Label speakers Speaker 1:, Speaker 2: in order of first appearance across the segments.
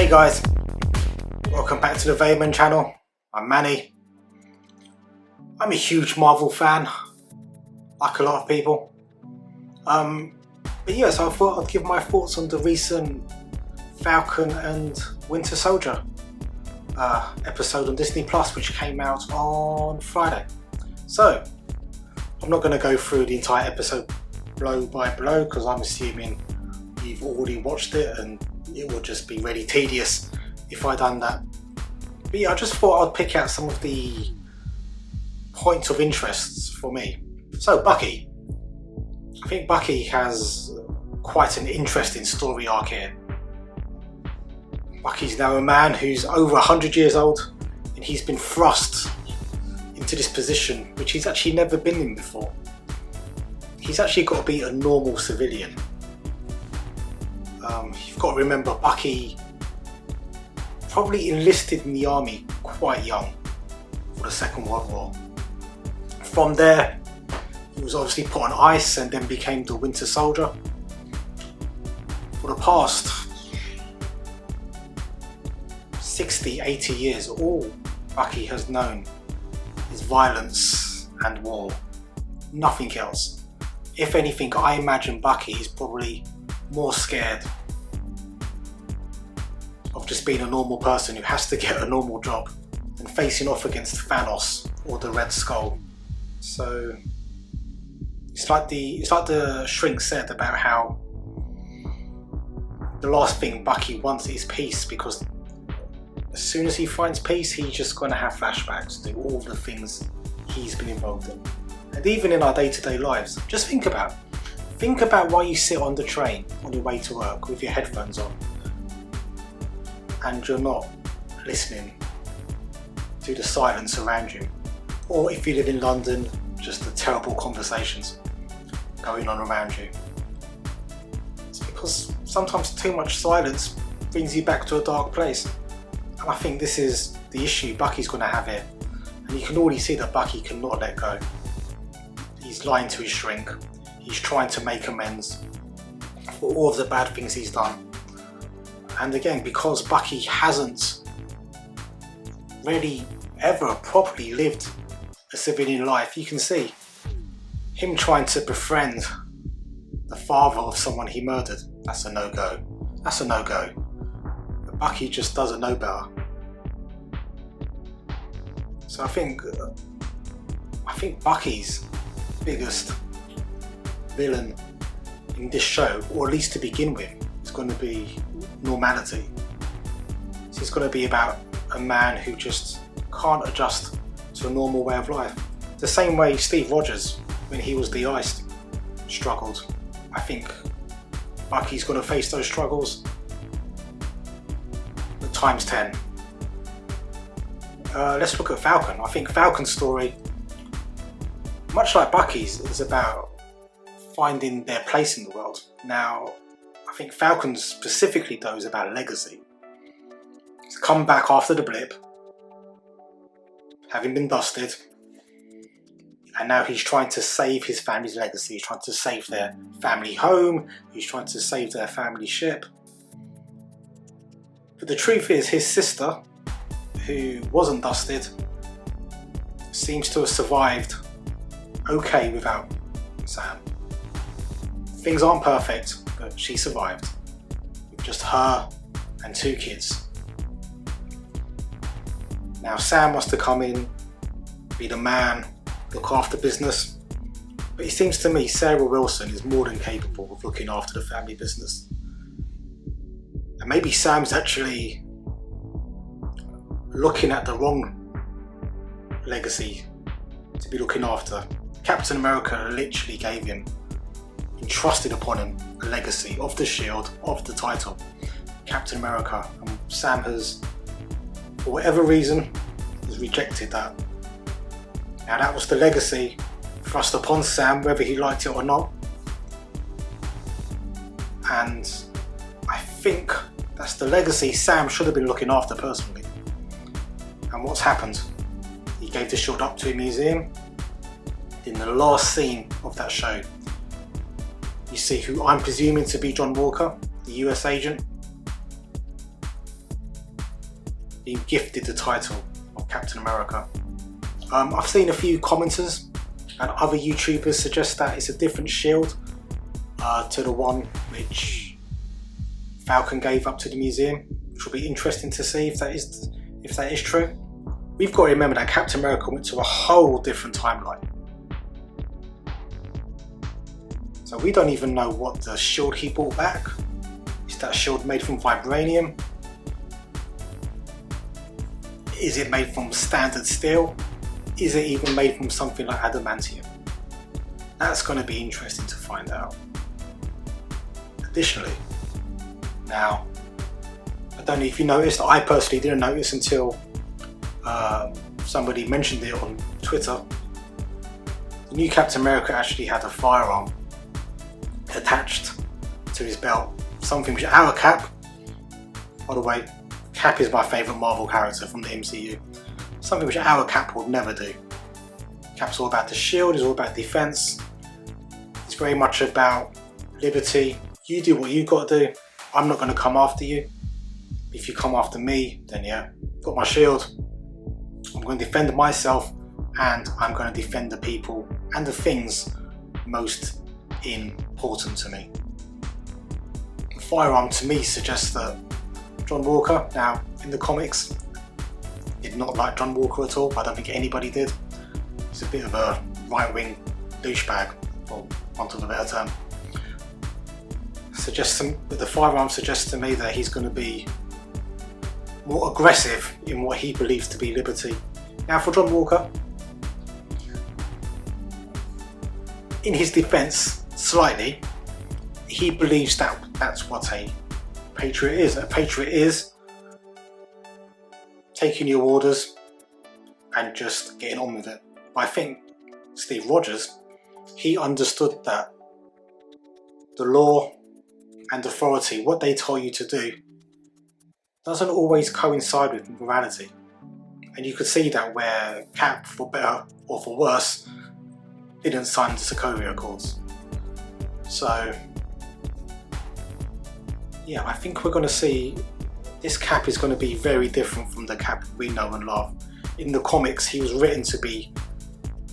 Speaker 1: Hey guys, welcome back to the Vayman channel. I'm Manny. I'm a huge Marvel fan, like a lot of people. But yeah, so I thought I'd give my thoughts on the recent Falcon and Winter Soldier episode on Disney Plus, which came out on Friday. So I'm not going to go through the entire episode blow by blow because I'm assuming you've already watched it and it would just be really tedious if I done that. But yeah, I just thought I'd pick out some of the points of interest for me. So Bucky. I think Bucky has quite an interesting story arc here. Bucky's now a man who's over 100 years old and he's been thrust into this position which he's actually never been in before. He's actually got to be a normal civilian. You've got to remember Bucky probably enlisted in the army quite young for the Second World War. From there he was obviously put on ice and then became the Winter Soldier. For the past 60-80 years, all Bucky has known is violence and war, nothing else. If anything, I imagine Bucky is probably more scared of just being a normal person who has to get a normal job than facing off against Thanos or the Red Skull. So it's like the shrink said about how the last thing Bucky wants is peace, because as soon as he finds peace, he's just going to have flashbacks to all the things he's been involved in. And even in our day-to-day lives, just think about why you sit on the train on your way to work with your headphones on and you're not listening to the silence around you. Or if you live in London, just the terrible conversations going on around you. It's because sometimes too much silence brings you back to a dark place. And I think this is the issue Bucky's going to have here. And you can already see that Bucky cannot let go. He's lying to his shrink. He's trying to make amends for all of the bad things he's done. And again, because Bucky hasn't really ever properly lived a civilian life, you can see him trying to befriend the father of someone he murdered. That's a no-go. That's a no-go. But Bucky just doesn't know better. So I think Bucky's biggest villain in this show, or at least to begin with, is going to be normality. So it's going to be about a man who just can't adjust to a normal way of life. The same way Steve Rogers, when he was de-iced, struggled. I think Bucky's going to face those struggles, but times 10. Let's look at Falcon. I think Falcon's story, much like Bucky's, is about finding their place in the world. Now, I think Falcon's specifically though is about legacy. He's come back after the blip, having been dusted, and now he's trying to save his family's legacy. He's trying to save their family home, he's trying to save their family ship. But the truth is, his sister, who wasn't dusted, seems to have survived okay without Sam. Things aren't perfect, but she survived with just her and 2 kids. Now Sam wants to come in, be the man, look after business, but it seems to me Sarah Wilson is more than capable of looking after the family business. And maybe Sam's actually looking at the wrong legacy to be looking after. Captain America literally gave him, entrusted upon him, a legacy of the shield, of the title, Captain America, and Sam has, for whatever reason, has rejected that. Now that was the legacy thrust upon Sam, whether he liked it or not, and I think that's the legacy Sam should have been looking after personally. And what's happened? He gave the shield up to a museum. In the last scene of that show, you see who I'm presuming to be John Walker, the US agent. being gifted the title of Captain America. I've seen a few commenters and other YouTubers suggest that it's a different shield to the one which Falcon gave up to the museum, which will be interesting to see if that is true. We've got to remember that Captain America went to a whole different timeline. So we don't even know what the shield he brought back. Is that shield made from vibranium? Is it made from standard steel? Is it even made from something like adamantium? That's going to be interesting to find out. Additionally, now, I don't know if you noticed, I personally didn't notice until somebody mentioned it on Twitter. The new Captain America actually had a firearm attached to his belt, something which our Cap, by the way, Cap is my favourite Marvel character from the MCU, something which our Cap would never do. Cap's all about the shield, it's all about defence, it's very much about liberty. You do what you got to do, I'm not going to come after you. If you come after me, then yeah, got my shield, I'm going to defend myself, and I'm going to defend the people and the things most important to me. The firearm to me suggests that John Walker, now in the comics, did not like John Walker at all. I don't think anybody did. He's a bit of a right-wing douchebag, for want of a better term. But the firearm suggests to me that he's going to be more aggressive in what he believes to be liberty. Now for John Walker, in his defence, slightly, he believes that that's what a patriot is. A patriot is taking your orders and just getting on with it. But I think Steve Rogers, he understood that the law and authority, what they tell you to do, doesn't always coincide with morality. And you could see that where Cap, for better or for worse, didn't sign the Sokovia Accords. So yeah, I think we're going to see this Cap is going to be very different from the Cap we know and love. In the comics, he was written to be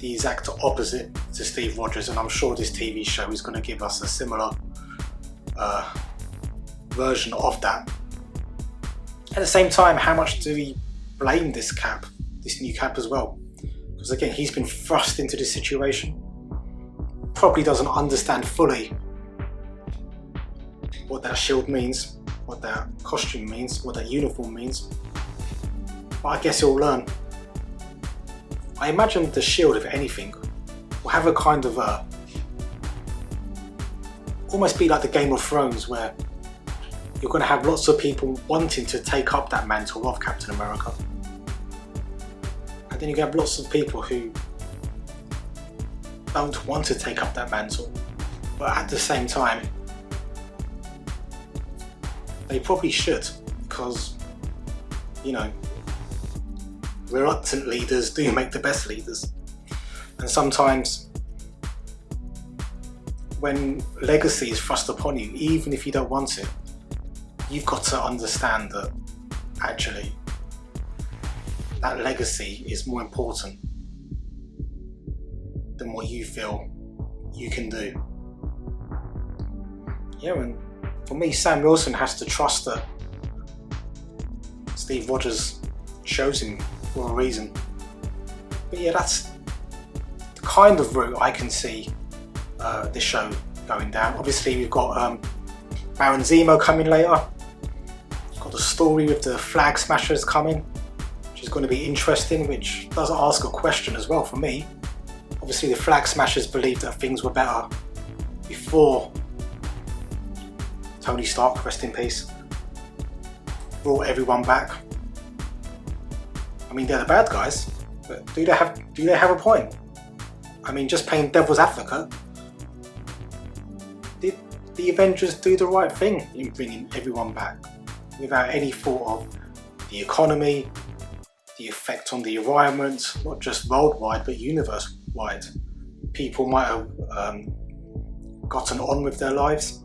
Speaker 1: the exact opposite to Steve Rogers, and I'm sure this TV show is going to give us a similar version of that. At the same time, how much do we blame this Cap, this new Cap as well? Because again, he's been thrust into this situation. Probably doesn't understand fully what that shield means, what that costume means, what that uniform means. But I guess he'll learn. I imagine the shield, if anything, will have a kind of almost be like the Game of Thrones, where you're going to have lots of people wanting to take up that mantle of Captain America. And then you have lots of people who don't want to take up that mantle, but at the same time, they probably should, because, you know, reluctant leaders do make the best leaders. And sometimes when legacy is thrust upon you, even if you don't want it, you've got to understand that actually that legacy is more important than what you feel you can do. Yeah, and for me, Sam Wilson has to trust that Steve Rogers chose him for a reason. But yeah, that's the kind of route I can see this show going down. Obviously, we've got Baron Zemo coming later. We've got the story with the Flag Smashers coming, which is going to be interesting, which does ask a question as well for me. Obviously, the Flag Smashers believed that things were better before Tony Stark, rest in peace, brought everyone back. I mean, they're the bad guys, but do they have a point? I mean, just playing devil's advocate, did the Avengers do the right thing in bringing everyone back without any thought of the economy, the effect on the environment, not just worldwide but universe-wide? People might have gotten on with their lives,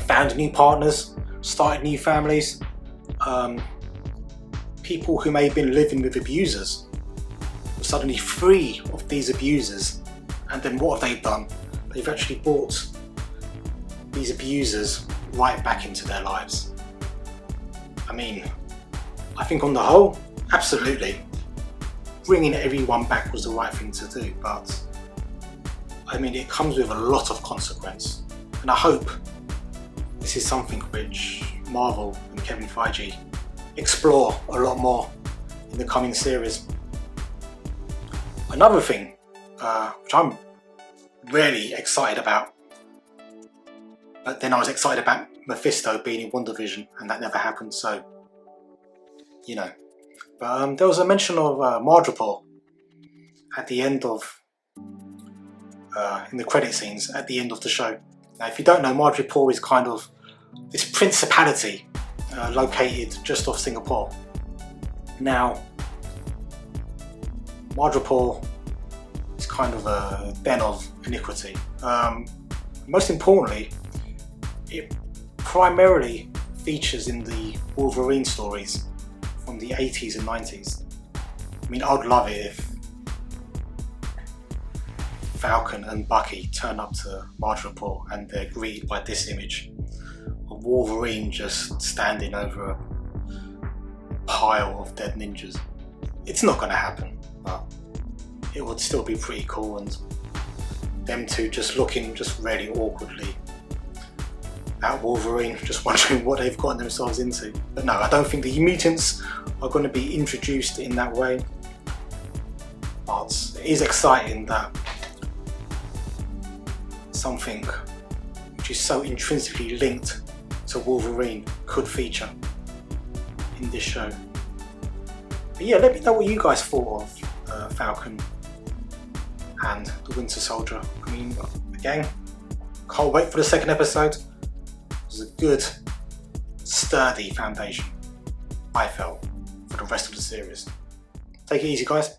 Speaker 1: found new partners, started new families. people who may have been living with abusers were suddenly free of these abusers, and then what have they done? They've actually brought these abusers right back into their lives. I mean, I think on the whole, absolutely, bringing everyone back was the right thing to do, but I mean, it comes with a lot of consequence, and I hope this is something which Marvel and Kevin Feige explore a lot more in the coming series. Another thing which I'm really excited about, but then I was excited about Mephisto being in WandaVision, and that never happened, so you know. But there was a mention of Madripoor at the end of in the credit scenes at the end of the show. Now, if you don't know, Madripoor is kind of this principality located just off Singapore. Now, Madripoor is kind of a den of iniquity. Most importantly, it primarily features in the Wolverine stories from the 80s and 90s. I mean, I'd love it if Falcon and Bucky turn up to Madripoor and they're greeted by this image of Wolverine just standing over a pile of dead ninjas. It's not going to happen, but it would still be pretty cool, and them two just looking just really awkwardly at Wolverine, just wondering what they've gotten themselves into. But no, I don't think the mutants are going to be introduced in that way, but it is exciting that something which is so intrinsically linked to Wolverine could feature in this show. But yeah, let me know what you guys thought of Falcon and the Winter Soldier. I mean, again, can't wait for the second episode. It was a good, sturdy foundation, I felt, for the rest of the series. Take it easy, guys.